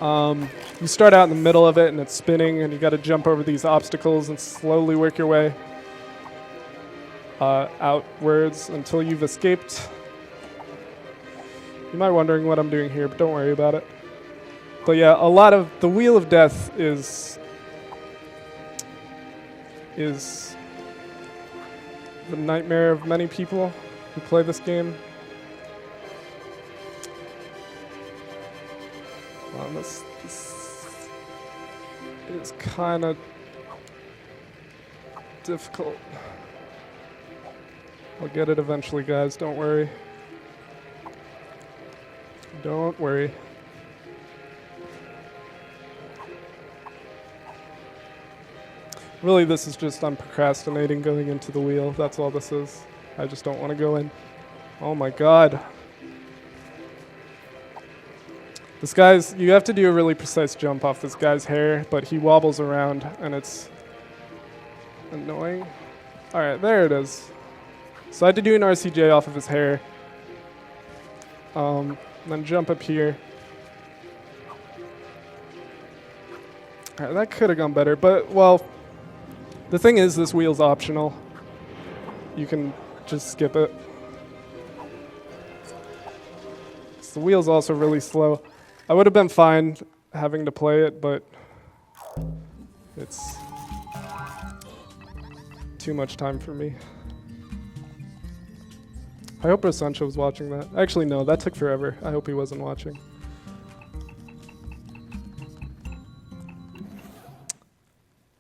You start out in the middle of it, and it's spinning, and you got to jump over these obstacles and slowly work your way outwards until you've escaped. You might be wondering what I'm doing here, but don't worry about it. But yeah, a lot of the Wheel of Death is the nightmare of many people who play this game. This is kind of difficult. I'll get it eventually, guys. Don't worry. Don't worry. Really, this is just I'm procrastinating going into the wheel. That's all this is. I just don't want to go in. Oh my god. This guy's, you have to do a really precise jump off this guy's hair, but he wobbles around and it's annoying. All right, there it is. So I had to do an RCJ off of his hair. Then jump up here. All right, that could have gone better, but well, the thing is this wheel's optional. You can just skip it. So the wheel's also really slow. I would have been fine having to play it, but it's too much time for me. I hope Sancho was watching that. Actually, no, that took forever. I hope he wasn't watching.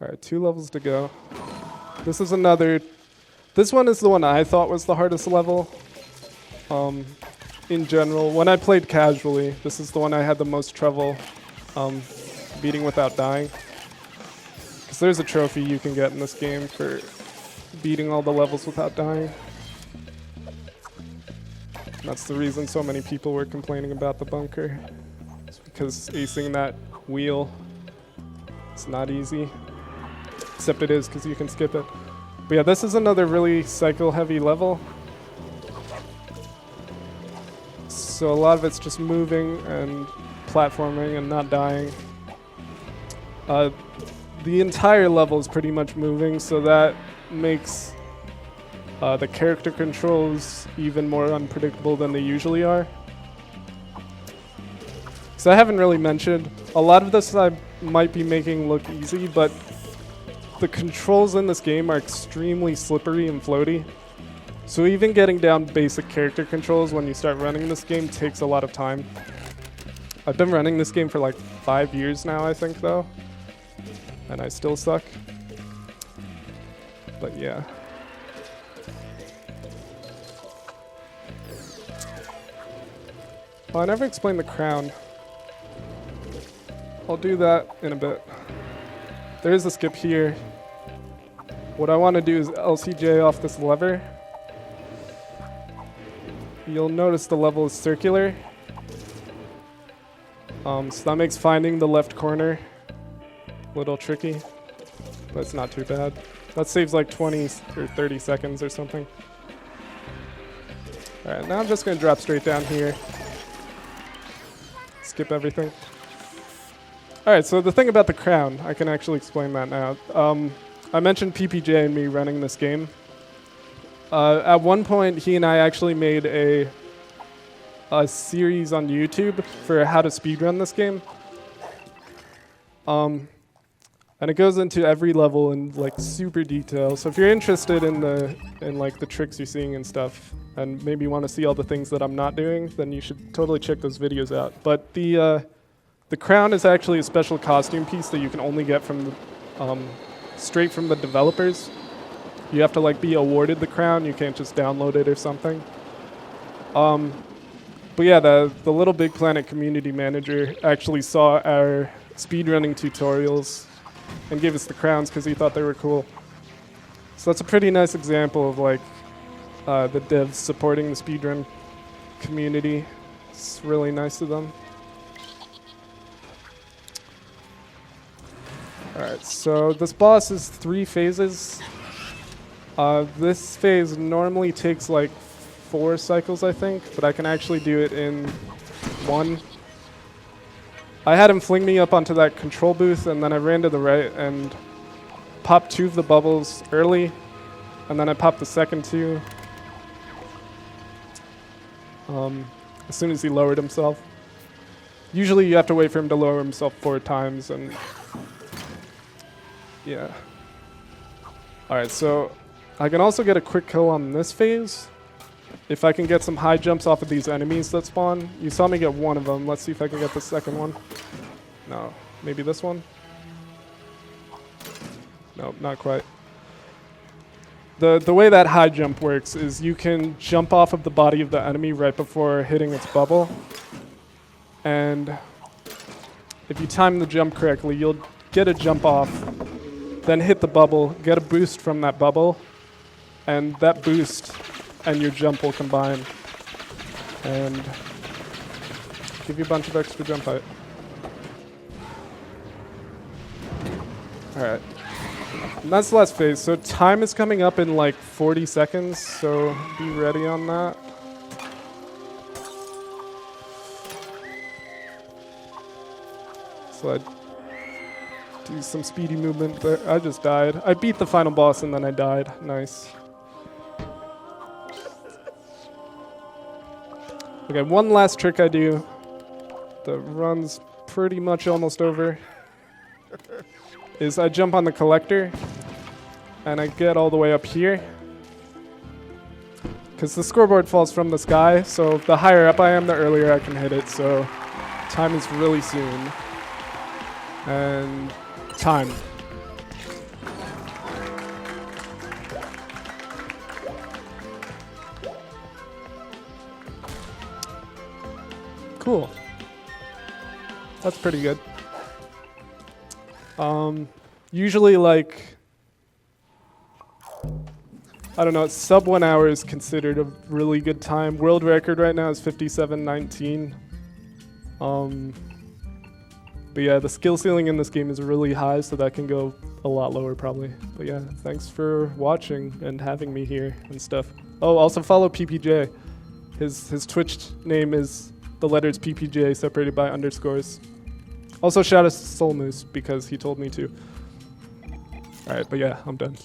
All right, 2 levels to go. This is another... This one is the one I thought was the hardest level. In general, when I played casually, this is the one I had the most trouble beating without dying. Because there's a trophy you can get in this game for beating all the levels without dying. And that's the reason so many people were complaining about the bunker. It's because acing that wheel is not easy. Except it is, because you can skip it. But yeah, this is another really cycle-heavy level. So a lot of it's just moving and platforming and not dying. The entire level is pretty much moving, so that makes the character controls even more unpredictable than they usually are. So I haven't really mentioned, a lot of this I might be making look easy, but the controls in this game are extremely slippery and floaty. So even getting down basic character controls when you start running this game takes a lot of time. I've been running this game for like 5 years now, I think, though. And I still suck. But yeah. Oh, I never explained the crown. I'll do that in a bit. There is a skip here. What I want to do is LCJ off this lever. You'll notice the level is circular. So that makes finding the left corner a little tricky, but it's not too bad. That saves like 20 or 30 seconds or something. All right, now I'm just going to drop straight down here. Skip everything. All right, so the thing about the crown, I can actually explain that now. I mentioned PPJ and me running this game. At one point, he and I actually made a series on YouTube for how to speedrun this game. And it goes into every level in like super detail. So if you're interested in like the tricks you're seeing and stuff, and maybe want to see all the things that I'm not doing, then you should totally check those videos out. But the The crown is actually a special costume piece that you can only get from the, straight from the developers. You have to like be awarded the crown. You can't just download it or something. But yeah, the LittleBigPlanet community manager actually saw our speedrunning tutorials and gave us the crowns because he thought they were cool. So that's a pretty nice example of like the devs supporting the speedrun community. It's really nice of them. Alright, so this boss is 3 phases. This phase normally takes like 4 cycles, I think, but I can actually do it in 1. I had him fling me up onto that control booth, and then I ran to the right and popped 2 of the bubbles early, and then I popped the second 2 as soon as he lowered himself. Usually you have to wait for him to lower himself 4 times, and yeah. Alright, so I can also get a quick kill on this phase if I can get some high jumps off of these enemies that spawn. You saw me get 1 of them. Let's see if I can get the second one. No, maybe this one? No, not quite. The way that high jump works is you can jump off of the body of the enemy right before hitting its bubble. And if you time the jump correctly, you'll get a jump off, then hit the bubble, get a boost from that bubble, and that boost and your jump will combine and give you a bunch of extra jump height. Alright. And that's the last phase. So time is coming up in like 40 seconds, so be ready on that. So I do some speedy movement there. I just died. I beat the final boss and then I died. Nice. Okay, one last trick I do. The run's pretty much almost over. Is I jump on the collector and I get all the way up here. Because the scoreboard falls from the sky, so the higher up I am, the earlier I can hit it, so time is really soon. And time. Cool. That's pretty good. Usually like, I don't know, sub 1 hour is considered a really good time. World record right now is 57:19. But yeah, the skill ceiling in this game is really high, so that can go a lot lower probably. But yeah, thanks for watching and having me here and stuff. Oh, also follow PPJ. His Twitch name is the letters PPJ separated by underscores. Also shout out to Soul Moose because he told me to. Alright, but yeah, I'm done.